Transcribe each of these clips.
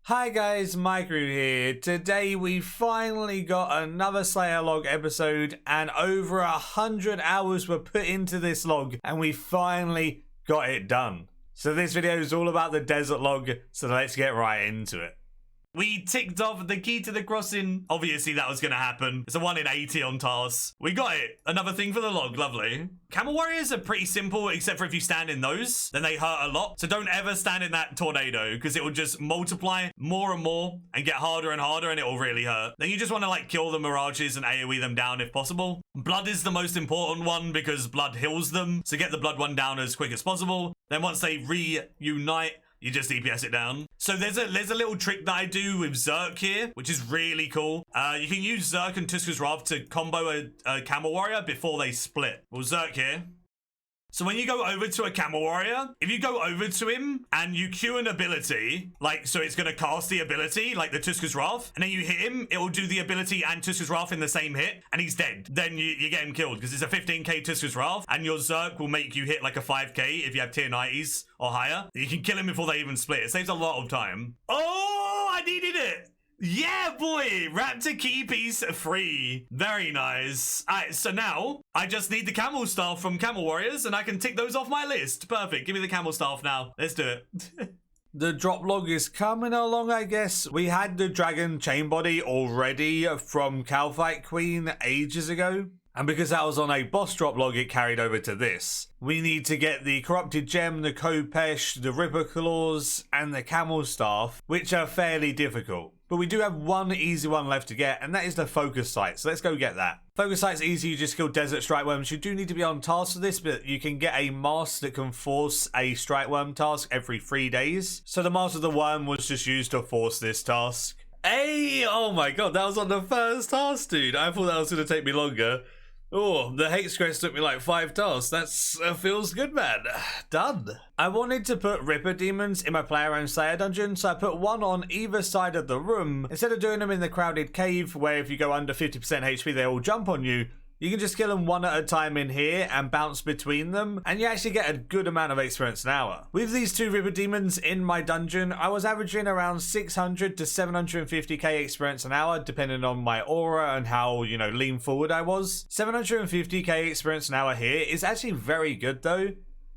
Hi guys, Maikeru here. Today we finally got another Slayer log episode and over 100 hours were put into this log and we finally got it done. So this video is all about the desert log, so let's get right into it. We ticked off the key to the crossing. Obviously that was going to happen. It's a 1 in 80 on tasks. We got it. Another thing for the log. Lovely. Camel Warriors are pretty simple, except for if you stand in those, then they hurt a lot. So don't ever stand in that tornado, because it will just multiply more and more and get harder and harder, and it will really hurt. Then you just want to like kill the mirages and AoE them down if possible. Blood is the most important one because blood heals them. So get the blood one down as quick as possible. Then once they reunite, you just DPS it down. So there's a little trick that I do with Zerk here, which is really cool. You can use Zerk and Tuska's Wrath to combo a Camel Warrior before they split. Well, Zerk here. So when you go over to a Camel Warrior, if you go over to him and you Q an ability, like, so it's going to cast the ability, like the Tuska's Wrath, and then you hit him, it will do the ability and Tuska's Wrath in the same hit, and he's dead. Then you get him killed, because it's a 15k Tuska's Wrath, and your Zerk will make you hit like a 5k if you have tier 90s or higher. You can kill him before they even split. It saves a lot of time. Oh, I needed it! Yeah, boy! Raptor key piece free. Very nice. Alright, so now I just need the camel staff from Camel Warriors and I can tick those off my list. Perfect. Give me the camel staff now. Let's do it. The drop log is coming along, I guess. We had the dragon chain body already from Calfight Queen ages ago. And because that was on a boss drop log, it carried over to this. We need to get the corrupted gem, the Khopesh, the Ripper Claws, and the camel staff, which are fairly difficult. But we do have one easy one left to get, and that is the focus site. So let's go get that. Focus site's easy, you just kill desert strike worms. You do need to be on task for this, but you can get a mask that can force a strike worm task every 3 days. So the mask of the worm was just used to force this task. Hey, oh my god, that was on the first task, dude. I thought that was going to take me longer. Oh, the Hex Crest took me like 5 tasks. That feels good, man. Done. I wanted to put Ripper Demons in my player-owned Slayer dungeon, so I put one on either side of the room. Instead of doing them in the crowded cave, where if you go under 50% HP, they all jump on you, you can just kill them one at a time in here and bounce between them, and you actually get a good amount of experience an hour. With these 2 Ripper Demons in my dungeon, I was averaging around 600 to 750k experience an hour, depending on my aura and how, you know, lean forward I was. 750k experience an hour here is actually very good though.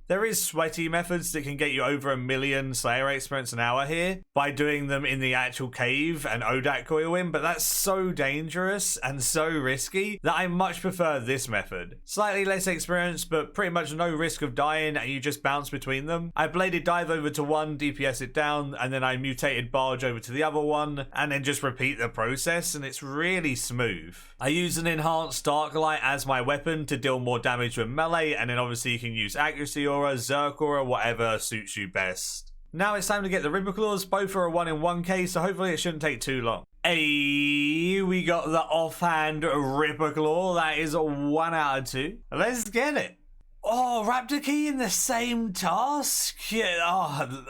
There is sweaty methods that can get you over 1 million Slayer experience an hour here by doing them in the actual cave and Odak coil in, but that's so dangerous and so risky that I much prefer this method. Slightly less experience, but pretty much no risk of dying and you just bounce between them. I bladed dive over to one, DPS it down, and then I mutated barge over to the other one, and then just repeat the process, and it's really smooth. I use an enhanced dark light as my weapon to deal more damage with melee, and then obviously you can use accuracy aura, Zerk aura, whatever suits you best. Now it's time to get the Ripper Claws. Both are a 1 in 1k, so hopefully it shouldn't take too long. Hey, we got the offhand Ripper Claw. That is a 1 out of 2. Let's get it. Oh, Raptor Key in the same task? Yeah, oh,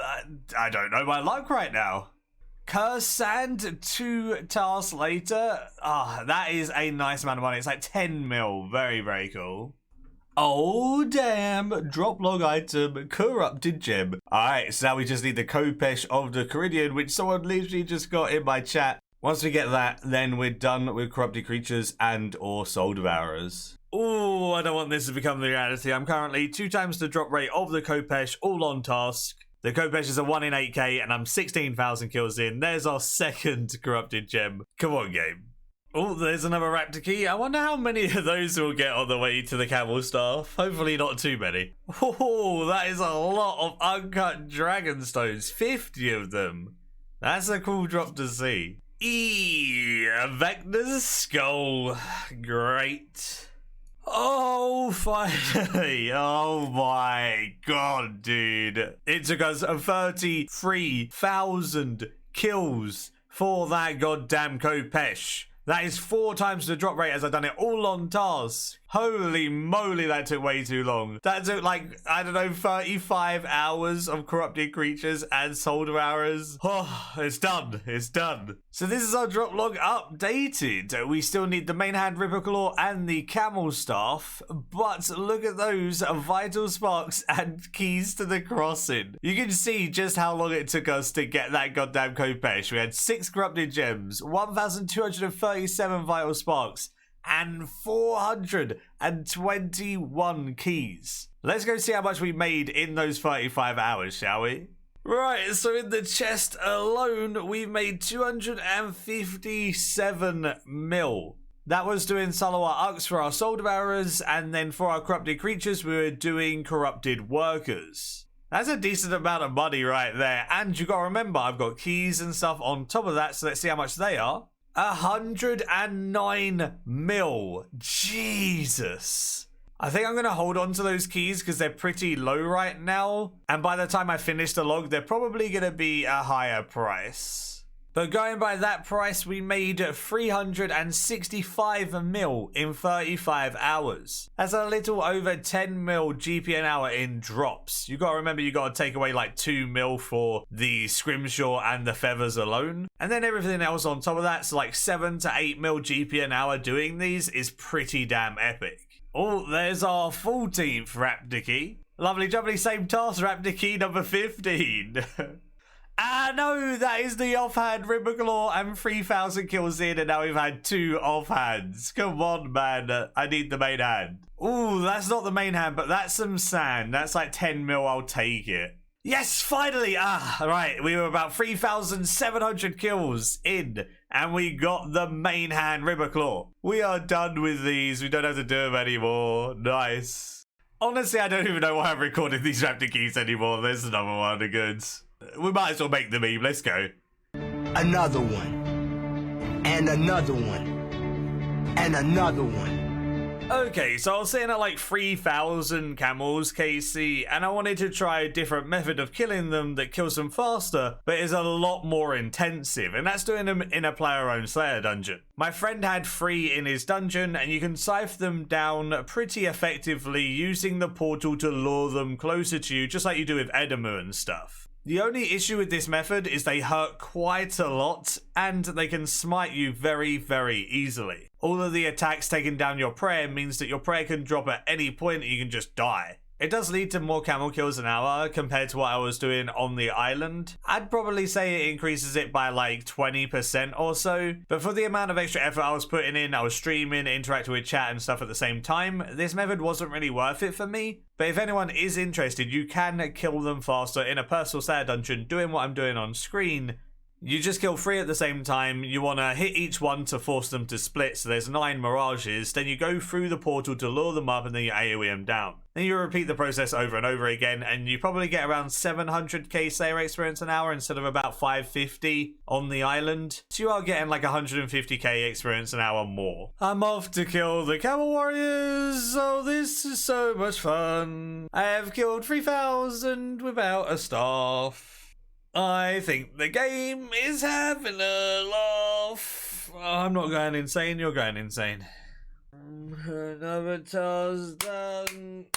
I don't know my luck right now. Curse Sand 2 tasks later. Ah, that is a nice amount of money. It's like 10 mil. Very, very cool. Oh, damn. Drop log item. Corrupted gem. Alright, so now we just need the Khopesh of the Kharidian, which someone literally just got in my chat. Once we get that, then we're done with corrupted creatures and or soul devourers. Oh, I don't want this to become the reality. I'm currently 2 times the drop rate of the Khopesh, all on task. The Khopesh is a 1 in 8k and I'm 16,000 kills in. There's our second corrupted gem. Come on, game. Oh, there's another Raptor Key. I wonder how many of those we'll get on the way to the camel staff. Hopefully not too many. Oh, that is a lot of uncut dragon stones. 50 of them. That's a cool drop to see. Vector's skull. Great. Oh, finally. Oh my god, dude. It took us 33,000 kills for that goddamn Khopesh. That is 4 times the drop rate as I've done it all on task. Holy moly, that took way too long. That took like, I don't know, 35 hours of corrupted creatures and soul devourers. Oh, it's done. It's done. So this is our drop log updated. We still need the main hand Ripper Claw and the Camel Staff, but look at those vital sparks and keys to the crossing. You can see just how long it took us to get that goddamn Kopesh. We had 6 corrupted gems, 1,237 vital sparks, and 421 keys. Let's go see how much we made in those 35 hours, shall we? Right, so in the chest alone, we've made 257 mil. That was doing Salawat Ux for our soul devourers, and then for our corrupted creatures, we were doing corrupted workers. That's a decent amount of money right there. And you gotta remember, I've got keys and stuff on top of that, so let's see how much they are. 109 mil. Jesus. I think I'm going to hold on to those keys because they're pretty low right now. And by the time I finish the log, they're probably going to be a higher price. But going by that price, we made 365 mil in 35 hours. That's a little over 10 mil GP an hour in drops. You got to remember, you got to take away like 2 mil for the scrimshaw and the feathers alone. And then everything else on top of that, so like 7 to 8 mil GP an hour doing these is pretty damn epic. Oh, there's our 14th Raptor key. Lovely jubbly, same task, Raptor key number 15. Ah, no, that is the offhand Ripper Claw and 3,000 kills in, and now we've had 2 offhands. Come on, man. I need the main hand. Ooh, that's not the main hand, but that's some sand. That's like 10 mil. I'll take it. Yes, finally. Ah, right. We were about 3,700 kills in, and we got the main hand Ripper Claw. We are done with these. We don't have to do them anymore. Nice. Honestly, I don't even know why I'm recording these Raptor keys anymore. There's another one of goods. We might as well make the meme. Let's go. Another one. And another one. And another one. Okay, so I was sitting at like 3,000 camels, KC, and I wanted to try a different method of killing them that kills them faster, but is a lot more intensive, and that's doing them in a player-owned Slayer dungeon. My friend had 3 in his dungeon, and you can scythe them down pretty effectively using the portal to lure them closer to you, just like you do with Edamu and stuff. The only issue with this method is they hurt quite a lot, and they can smite you very, very easily. All of the attacks taking down your prayer means that your prayer can drop at any point and you can just die. It does lead to more camel kills an hour compared to what I was doing on the island. I'd probably say it increases it by like 20% or so, but for the amount of extra effort I was putting in, I was streaming, interacting with chat and stuff at the same time, this method wasn't really worth it for me. But if anyone is interested, you can kill them faster in a personal Slayer dungeon doing what I'm doing on screen. You just kill 3 at the same time. You want to hit each one to force them to split, so there's 9 mirages. Then you go through the portal to lure them up and then you AoE them down. Then you repeat the process over and over again, and you probably get around 700k Slayer experience an hour instead of about 550 on the island. So you are getting like 150k experience an hour more. I'm off to kill the Camel Warriors. Oh, this is so much fun. I have killed 3,000 without a staff. I think the game is having a laugh. Oh, I'm not going insane, you're going insane. Another task done.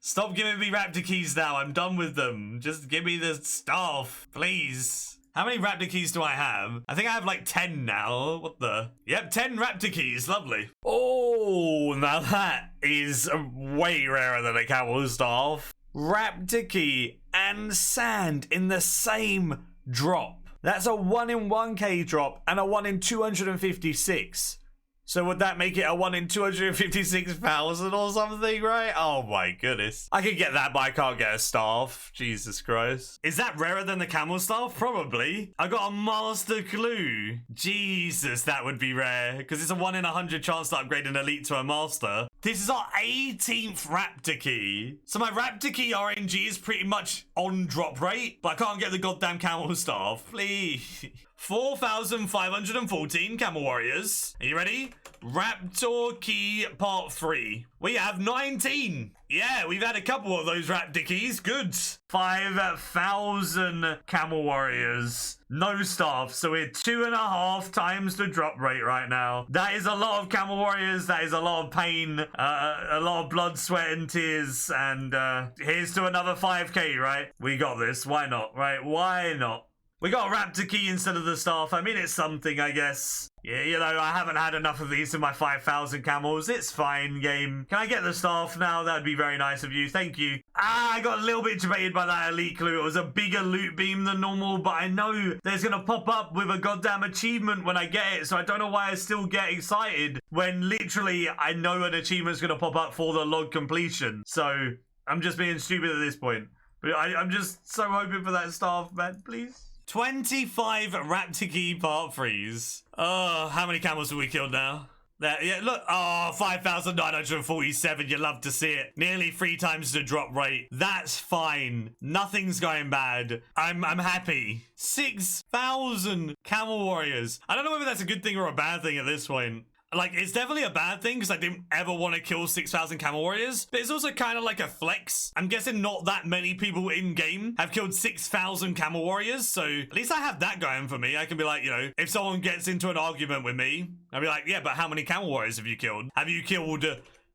Stop giving me Raptor keys now, I'm done with them. Just give me the staff, please. How many Raptor keys do I have? I think I have like 10 now. What the? Yep, 10 Raptor keys, lovely. Oh, now that is way rarer than a camel staff. Raptor key and sand in the same drop. That's a 1 in 1k drop and a 1 in 256. So would that make it a 1 in 256,000 or something, right? Oh my goodness. I could get that, but I can't get a staff. Jesus Christ. Is that rarer than the camel staff? Probably. I got a master clue. Jesus, that would be rare. Because it's a 1 in 100 chance to upgrade an elite to a master. This is our 18th Raptor key. So my Raptor key RNG is pretty much on drop rate, but I can't get the goddamn camel staff. Please. 4,514 Camel Warriors. Are you ready? Raptor Key Part 3. We have 19. Yeah, we've had a couple of those Raptor Keys. Good. 5,000 Camel Warriors. No staff, so we're 2.5 times the drop rate right now. That is a lot of Camel Warriors. That is a lot of pain, a lot of blood, sweat, and tears. And here's to another 5k, right? We got this. Why not, right? Why not? We got a Raptor Key instead of the staff. I mean, it's something, I guess. Yeah, you know, I haven't had enough of these in my 5,000 camels. It's fine, game. Can I get the staff now? That would be very nice of you. Thank you. I got a little bit debated by that elite clue. It was a bigger loot beam than normal, but I know there's going to pop up with a goddamn achievement when I get it, so I don't know why I still get excited when literally I know an achievement's going to pop up for the log completion. So I'm just being stupid at this point. But I'm just so hoping for that staff, man. Please. 25 Raptor Key Part 3s. Oh, how many camels have we killed now? There, yeah, look. Oh, 5,947. You love to see it. Nearly 3 times the drop rate. That's fine. Nothing's going bad. I'm happy. 6,000 Camel Warriors. I don't know whether that's a good thing or a bad thing at this point. Like, it's definitely a bad thing because I didn't ever want to kill 6,000 Camel Warriors, but it's also kind of like a flex. I'm guessing not that many people in-game have killed 6,000 Camel Warriors, so at least I have that going for me. I can be like, you know, if someone gets into an argument with me, I'll be like, yeah, but how many Camel Warriors have you killed? Have you killed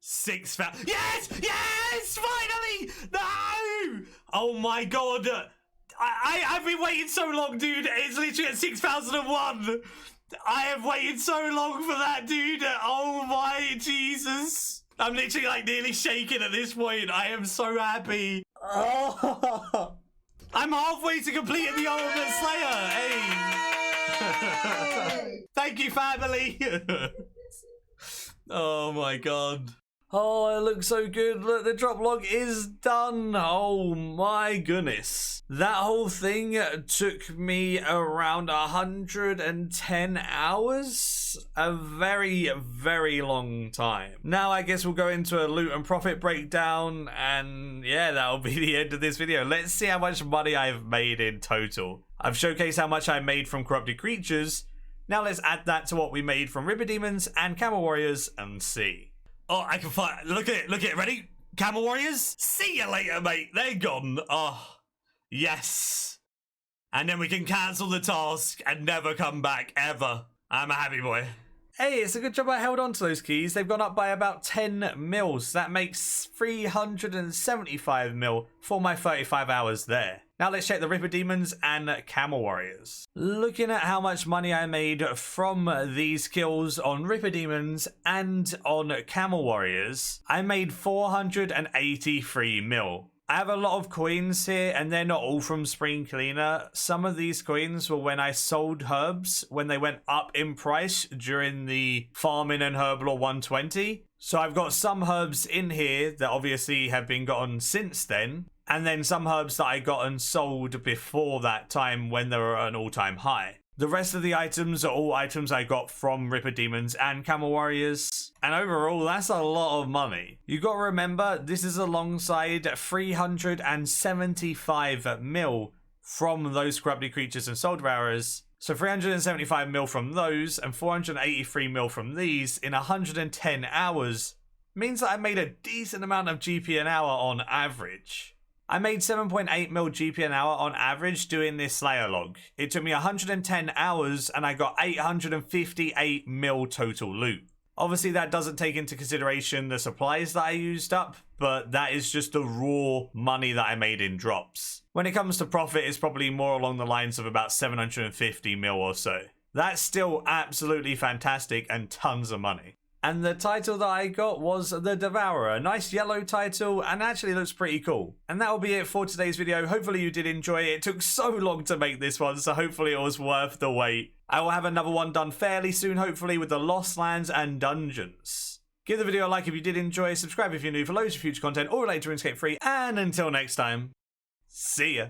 6,000? Yes! Yes! Finally! No! Oh my god! I've been waiting so long, dude. It's literally at 6,001. I have waited so long for that, dude. Oh my Jesus. I'm literally like nearly shaking at this point. I am so happy. Oh. I'm halfway to completing the Ultimate Slayer. Hey. Thank you, family. Oh my god. Oh, it looks so good. Look, the drop log is done. Oh my goodness. That whole thing took me around 110 hours. A very, very long time. Now I guess we'll go into a loot and profit breakdown, and yeah, that'll be the end of this video. Let's see how much money I've made in total. I've showcased how much I made from corrupted creatures. Now let's add that to what we made from Ripper Demons and Camel Warriors and see. Oh, I can find. Look at it. Look at it. Ready? Camel Warriors? See you later, mate. They're gone. Oh, yes. And then we can cancel the task and never come back, ever. I'm a happy boy. Hey, it's a good job I held on to those keys. They've gone up by about 10 mils. That makes 375 mil for my 35 hours there. Now let's check the Ripper Demons and Camel Warriors. Looking at how much money I made from these kills on Ripper Demons and on Camel Warriors, I made 483 mil. I have a lot of coins here and they're not all from Spring Cleaner. Some of these coins were when I sold herbs when they went up in price during the Farming and Herblore 120. So I've got some herbs in here that obviously have been gotten since then. And then some herbs that I got and sold before that time when they were at an all-time high. The rest of the items are all items I got from Ripper Demons and Camel Warriors. And overall, that's a lot of money. You got to remember, this is alongside 375 mil from those corrupted creatures and soul devourers. So 375 mil from those and 483 mil from these in 110 hours means that I made a decent amount of GP an hour on average. I made 7.8 mil GP an hour on average doing this Slayer log. It took me 110 hours and I got 858 mil total loot. Obviously that doesn't take into consideration the supplies that I used up, but that is just the raw money that I made in drops. When it comes to profit, it's probably more along the lines of about 750 mil or so. That's still absolutely fantastic and tons of money. And the title that I got was The Devourer, a nice yellow title and actually looks pretty cool. And that will be it for today's video. Hopefully you did enjoy it. It took so long to make this one, so hopefully it was worth the wait. I will have another one done fairly soon, hopefully, with the Lost Lands and Dungeons. Give the video a like if you did enjoy, subscribe if you're new for loads of future content all related to RuneScape 3, and until next time, see ya.